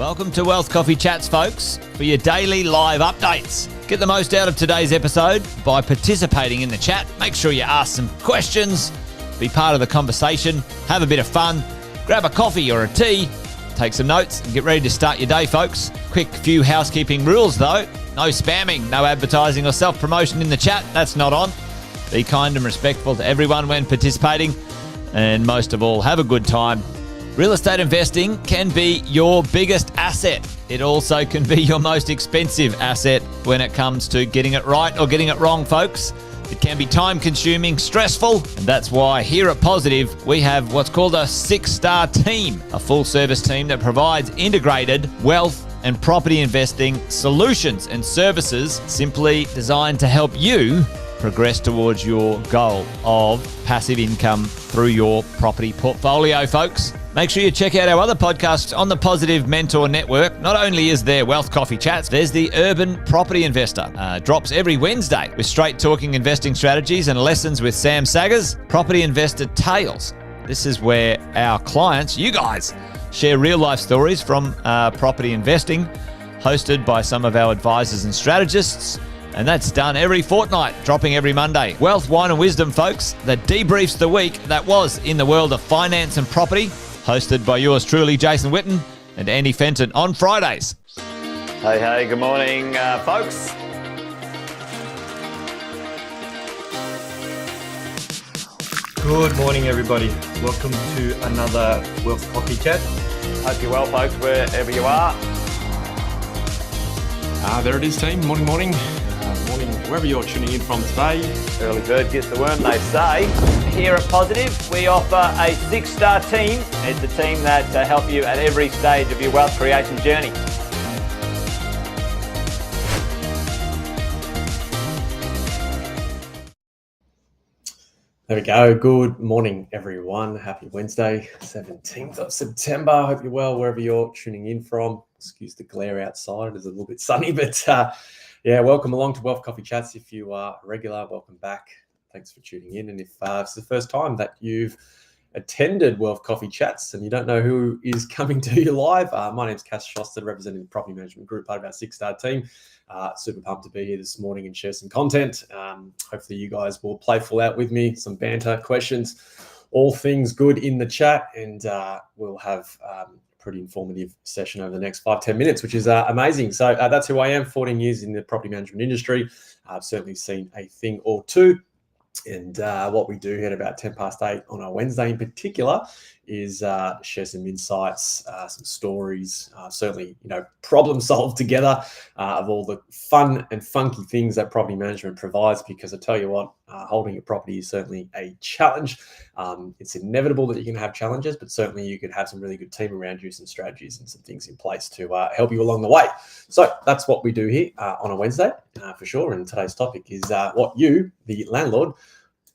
Welcome to Wealth Coffee Chats, folks, for your daily live updates. Get the most out of today's episode by participating in the chat. Make sure you ask some questions, be part of the conversation, have a bit of fun, grab a coffee or a tea, take some notes, and get ready to start your day, folks. Quick few housekeeping rules, though. No spamming, no advertising or self-promotion in the chat. That's not on. Be kind and respectful to everyone when participating. And most of all, have a good time. Real estate investing can be your biggest asset. It also can be your most expensive asset when it comes to getting it right or getting it wrong, folks. It can be time-consuming, stressful, and that's why here at Positive, we have what's called a 6-star team, a full-service team that provides integrated wealth and property investing solutions and services simply designed to help you progress towards your goal of passive income through your property portfolio, folks. Make sure you check out our other podcasts on the Positive Mentor Network. Not only is there Wealth Coffee Chats, there's the Urban Property Investor. Drops every Wednesday with straight talking investing strategies and lessons with Sam Saggers. Property Investor Tales. This is where our clients, you guys, share real life stories from property investing, hosted by some of our advisors and strategists. And that's done every fortnight, dropping every Monday. Wealth, Wine and Wisdom, folks, that debriefs the week that was in the world of finance and property, hosted by yours truly, Jason Witten and Andy Fenton on Fridays. Hey, good morning, folks. Good morning, everybody. Welcome to another Wealth Coffee Chat. Hope you're well, folks, wherever you are. There it is, team. Morning. Morning, wherever you're tuning in from today. Early bird gets the worm, they say. Here at Positive, we offer a 6-star team. It's a team that help you at every stage of your wealth creation journey. There we go. Good morning, everyone. Happy Wednesday, 17th of September. Hope you're well wherever you're tuning in from. Excuse the glare outside. It's a little bit sunny, but welcome along to Wealth Coffee Chats. If you are regular, welcome back. Thanks for tuning in. And if it's the first time that you've attended Wealth Coffee Chats and you don't know who is coming to you live, my name's Charleston, representing the Property Management Group, part of our 6-star team. Super pumped to be here this morning and share some content. Hopefully you guys will playful out with me, some banter, questions, all things good in the chat, and we'll have pretty informative session over the next 5-10 minutes, which is amazing. So that's who I am, 14 years in the property management industry. I've certainly seen a thing or two. And what we do at about 10 past 8 on a Wednesday in particular is share some insights, some stories, certainly, problem solve together of all the fun and funky things that property management provides, because I tell you what, holding a property is certainly a challenge. It's inevitable that you're going to have challenges, but certainly you could have some really good team around you, some strategies and some things in place to help you along the way. So that's what we do here on a Wednesday for sure. And today's topic is what you, the landlord,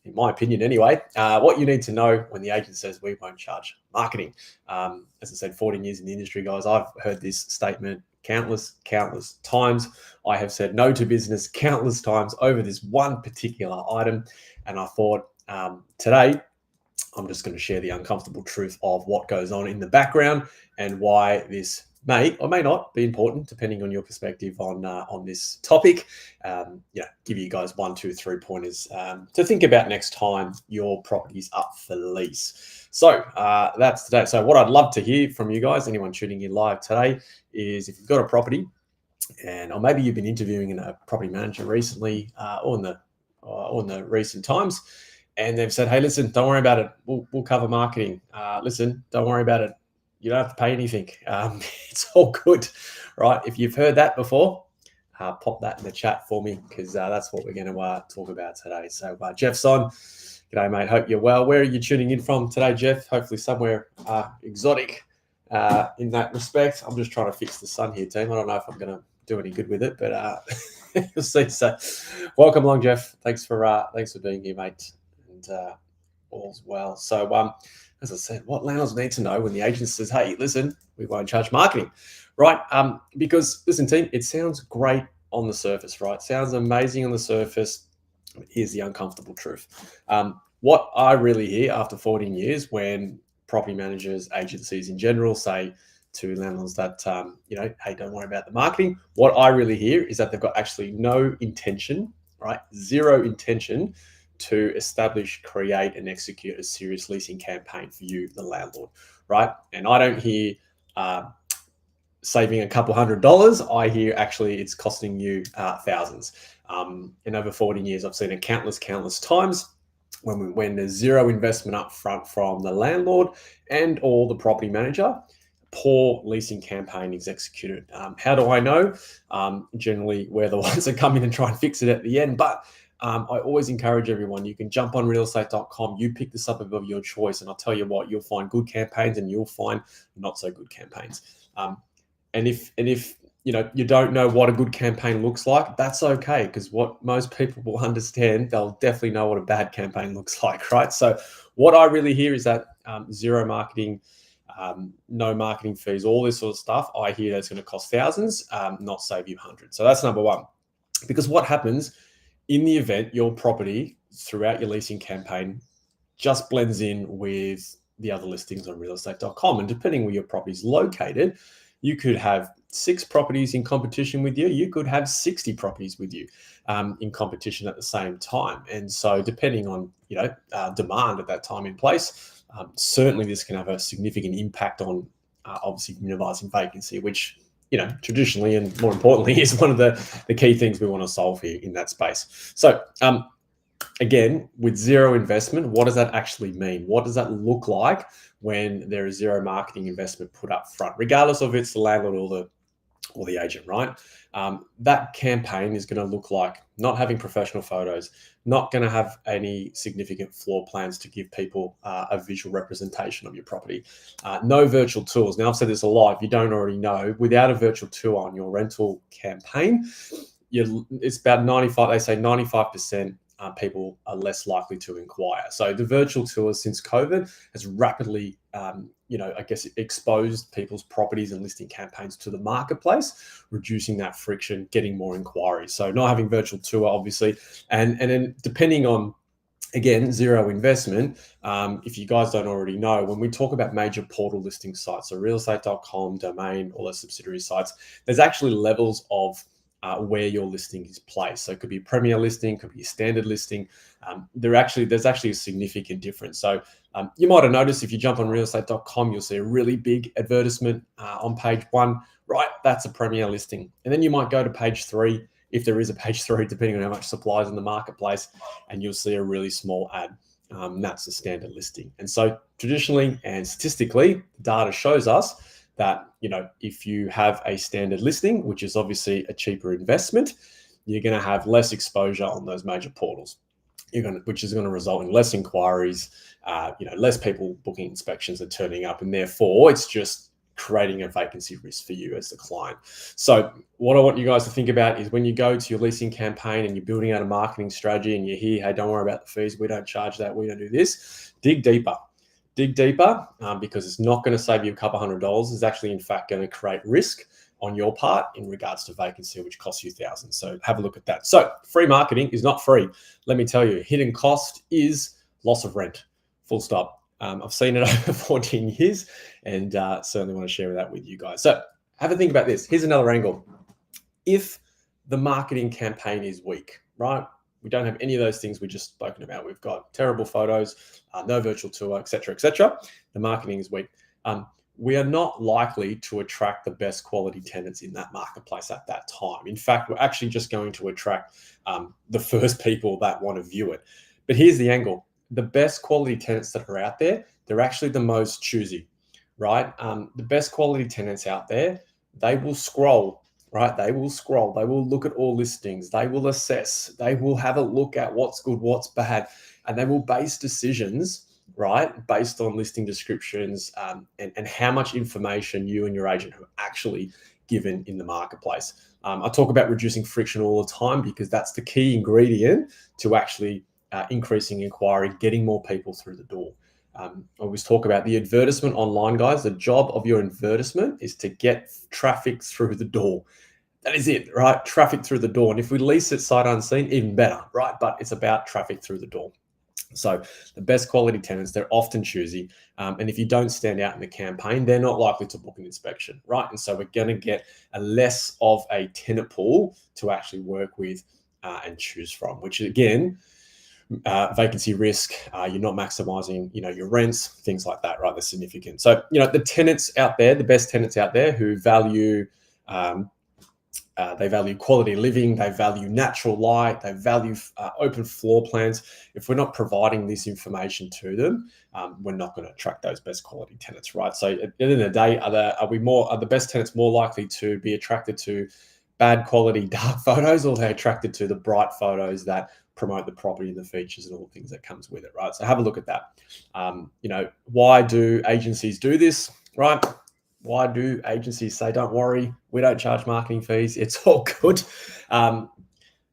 in my opinion anyway, what you need to know when the agent says we won't charge marketing. As I said, 14 years in the industry, guys, I've heard this statement countless times. I have said no to business countless times over this one particular item. And I thought today, I'm just going to share the uncomfortable truth of what goes on in the background and why this may or may not be important, depending on your perspective on this topic. Give you guys 1, 2, 3 pointers to think about next time your property's up for lease. So that's today. So what I'd love to hear from you guys, anyone tuning in live today, is if you've got a property, or maybe you've been interviewing a property manager recently, or in the recent times, and they've said, "Hey, listen, don't worry about it. We'll cover marketing. Listen, don't worry about it. You don't have to pay anything. It's all good," right? If you've heard that before, pop that in the chat for me, because that's what we're going to talk about today. So Jeff's on. G'day, mate. Hope you're well. Where are you tuning in from today, Jeff? Hopefully somewhere exotic in that respect. I'm just trying to fix the sun here, team. I don't know if I'm going to do any good with it, but you'll see. So welcome along, Jeff. Thanks for being here, mate. And all's well. So as I said, what landlords need to know when the agent says, "Hey, listen, we won't charge marketing," right? Because listen, team, it sounds great on the surface, right? Sounds amazing on the surface. But here's the uncomfortable truth. What I really hear after 14 years when property managers, agencies in general say to landlords that, hey, don't worry about the marketing. What I really hear is that they've got actually no intention, right? Zero intention to establish, create, and execute a serious leasing campaign for you, the landlord, right? And I don't hear saving a couple $100. I hear actually it's costing you thousands. In over 14 years, I've seen it countless times when there's zero investment up front from the landlord and or the property manager, poor leasing campaign is executed. How do I know? Generally, we're the ones that come in and try and fix it at the end. But I always encourage everyone, you can jump on realestate.com, you pick the suburb of your choice, and I'll tell you what, you'll find good campaigns and you'll find not so good campaigns. And if you don't know what a good campaign looks like, that's okay, because what most people will understand, they'll definitely know what a bad campaign looks like, right? So what I really hear is that zero marketing, no marketing fees, all this sort of stuff, I hear that's going to cost thousands, not save you hundreds. So that's number one. Because what happens in the event your property throughout your leasing campaign just blends in with the other listings on realestate.com, and depending where your property is located, you could have 6 properties in competition with you. You could have 60 properties with you in competition at the same time. And so depending on, demand at that time in place, certainly this can have a significant impact on obviously minimizing vacancy, which, traditionally and more importantly is one of the key things we want to solve here in that space. So again, with zero investment, what does that actually mean? What does that look like when there is zero marketing investment put up front, regardless of it's the landlord or the agent, right? That campaign is going to look like not having professional photos, not going to have any significant floor plans to give people a visual representation of your property. No virtual tours. Now, I've said this a lot. If you don't already know, without a virtual tour on your rental campaign, it's about 95, they say 95%. People are less likely to inquire. So the virtual tours since COVID has rapidly, exposed people's properties and listing campaigns to the marketplace, reducing that friction, getting more inquiries. So not having virtual tour, obviously, and then depending on, again, zero investment. If you guys don't already know, when we talk about major portal listing sites, so realestate.com, Domain, all those subsidiary sites, there's actually levels of where your listing is placed. So it could be a premier listing, could be a standard listing. There's actually a significant difference. So you might have noticed if you jump on realestate.com, you'll see a really big advertisement on page 1, right? That's a premier listing. And then you might go to page 3, if there is a page 3, depending on how much supply is in the marketplace, and you'll see a really small ad. That's a standard listing. And so traditionally and statistically, data shows us that, if you have a standard listing, which is obviously a cheaper investment, you're going to have less exposure on those major portals, which is going to result in less inquiries, less people booking inspections and turning up. And therefore, it's just creating a vacancy risk for you as the client. So what I want you guys to think about is when you go to your leasing campaign and you're building out a marketing strategy and you hear, hey, don't worry about the fees. We don't charge that. We don't do this. Dig deeper. Because it's not going to save you a couple $100. It's actually, in fact, going to create risk on your part in regards to vacancy, which costs you thousands. So have a look at that. So free marketing is not free. Let me tell you, hidden cost is loss of rent. Full stop. I've seen it over 14 years and certainly want to share that with you guys. So have a think about this. Here's another angle. If the marketing campaign is weak, right? We don't have any of those things we just spoken about. We've got terrible photos, no virtual tour, et cetera, et cetera. The marketing is weak. We are not likely to attract the best quality tenants in that marketplace at that time. In fact, we're actually just going to attract the first people that want to view it. But here's the angle. The best quality tenants that are out there, they're actually the most choosy, right? The best quality tenants out there, they will scroll, right? They will scroll. They will look at all listings. They will assess. They will have a look at what's good, what's bad, and they will base decisions, right, based on listing descriptions and how much information you and your agent have actually given in the marketplace. I talk about reducing friction all the time because that's the key ingredient to actually increasing inquiry, getting more people through the door. I always talk about the advertisement online, guys. The job of your advertisement is to get traffic through the door. That is it, right? Traffic through the door. And if we lease it sight unseen, even better, right? But it's about traffic through the door. So the best quality tenants, they're often choosy. And if you don't stand out in the campaign, they're not likely to book an inspection, right? And so we're going to get a less of a tenant pool to actually work with and choose from, which again, vacancy risk, you're not maximizing, your rents, things like that, right? They're significant. So, the tenants out there, the best tenants out there who value, they value quality living, they value natural light, they value open floor plans. If we're not providing this information to them, we're not going to attract those best quality tenants, right? So at the end of the day, are the best tenants more likely to be attracted to bad quality dark photos, or are they attracted to the bright photos that promote the property and the features and all the things that comes with it, right? So have a look at that. Why do agencies do this, right? Why do agencies say, don't worry, we don't charge marketing fees, it's all good?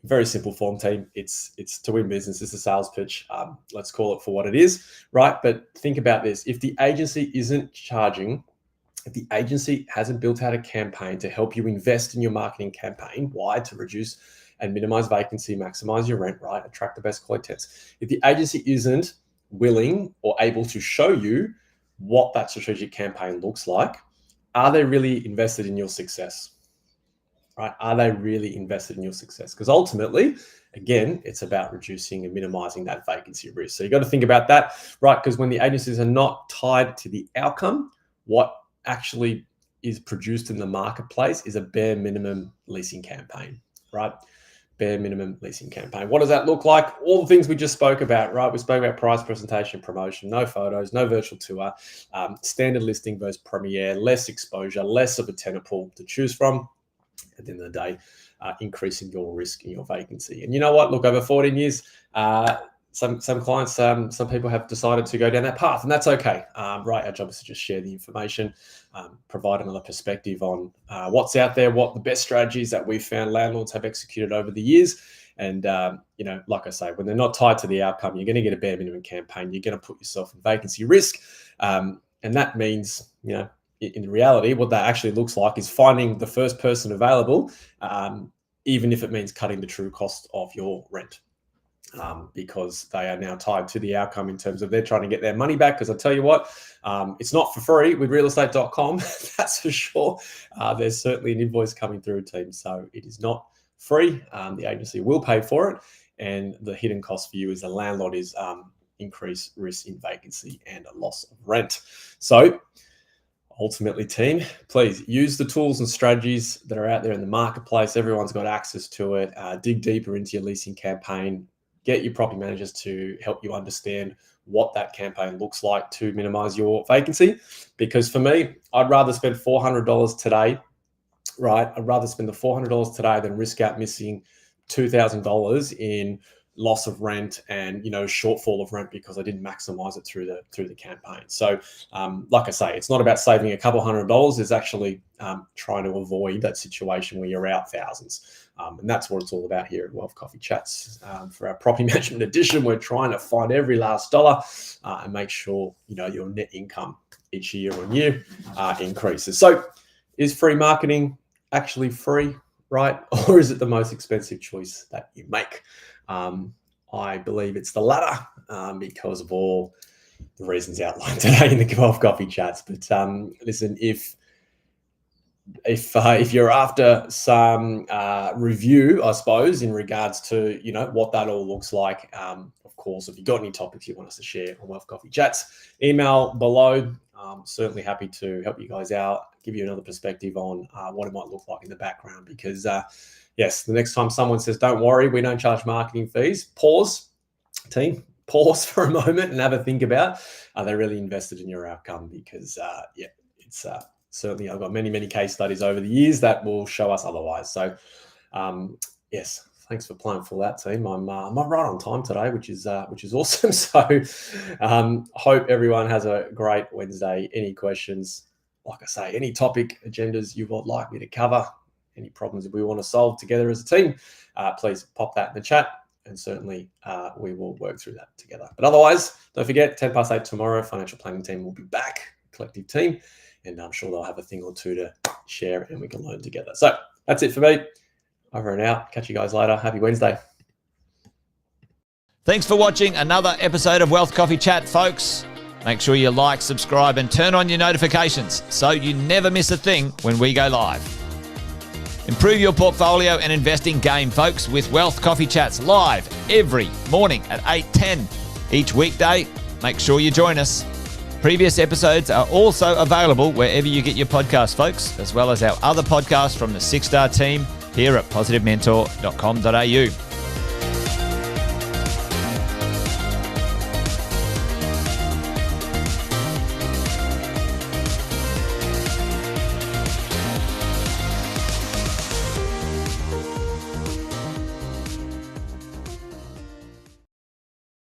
Very simple form, team. It's to win business. It's a sales pitch. Let's call it for what it is, right? But think about this. If the agency isn't charging, if the agency hasn't built out a campaign to help you invest in your marketing campaign, why? To reduce and minimize vacancy, maximize your rent, right? Attract the best quality tenants. If the agency isn't willing or able to show you what that strategic campaign looks like, are they really invested in your success? Right? Are they really invested in your success? Because ultimately, again, it's about reducing and minimizing that vacancy risk. So you got to think about that, right? Because when the agencies are not tied to the outcome, what actually is produced in the marketplace is a bare minimum leasing campaign, right? Bare minimum leasing campaign. What does that look like? All the things we just spoke about, right? We spoke about price, presentation, promotion, no photos, no virtual tour, standard listing versus premiere, less exposure, less of a tenant pool to choose from. At the end of the day, increasing your risk in your vacancy. And you know what? Look, over 14 years, some clients, some people have decided to go down that path, and that's okay, right? Our job is to just share the information, provide another perspective on what's out there, what the best strategies that we've found landlords have executed over the years. And, like I say, when they're not tied to the outcome, you're going to get a bare minimum campaign. You're going to put yourself in vacancy risk. And that means, in reality, what that actually looks like is finding the first person available, even if it means cutting the true cost of your rent. Because they are now tied to the outcome in terms of they're trying to get their money back. Because I tell you what, it's not for free with realestate.com, that's for sure. There's certainly an invoice coming through, team. So it is not free. The agency will pay for it. And the hidden cost for you as a landlord is increased risk in vacancy and a loss of rent. So ultimately, team, please use the tools and strategies that are out there in the marketplace. Everyone's got access to it. Dig deeper into your leasing campaign. Get your property managers to help you understand what that campaign looks like to minimize your vacancy. Because for me, I'd rather spend $400 today, right? I'd rather spend the $400 today than risk out missing $2,000 in loss of rent and shortfall of rent because I didn't maximize it through the campaign. So like I say, it's not about saving a couple $100. It's actually trying to avoid that situation where you're out thousands. And that's what it's all about here at Wealth Coffee Chats. For our property management edition, we're trying to find every last dollar and make sure your net income each year on year increases. So is free marketing actually free, right? Or is it the most expensive choice that you make? I believe it's the latter because of all the reasons outlined today in the Wealth Coffee Chats. But listen, if you're after some review, I suppose, in regards to what that all looks like, of course, if you've got any topics you want us to share on Wealth Coffee Chats, email below. Certainly happy to help you guys out, give you another perspective on what it might look like in the background. Because yes, the next time someone says, "Don't worry, we don't charge marketing fees," pause, team. Pause for a moment and have a think about, are they really invested in your outcome? Because it's certainly, I've got many case studies over the years that will show us otherwise. So yes, thanks for playing for that, team. I'm right on time today, which is awesome. So hope everyone has a great Wednesday. Any questions, like I say, any topic agendas you would like me to cover, any problems that we want to solve together as a team, please pop that in the chat. And certainly we will work through that together. But otherwise, don't forget, 8:10 tomorrow, financial planning team will be back, collective team, and I'm sure they'll have a thing or two to share and we can learn together. So that's it for me. Over and out. Catch you guys later. Happy Wednesday. Thanks for watching another episode of Wealth Coffee Chat, folks. Make sure you like, subscribe, and turn on your notifications so you never miss a thing when we go live. Improve your portfolio and investing game, folks, with Wealth Coffee Chats live every morning at 8:10 each weekday. Make sure you join us. Previous episodes are also available wherever you get your podcasts, folks, as well as our other podcasts from the 6-Star team here at positivementor.com.au.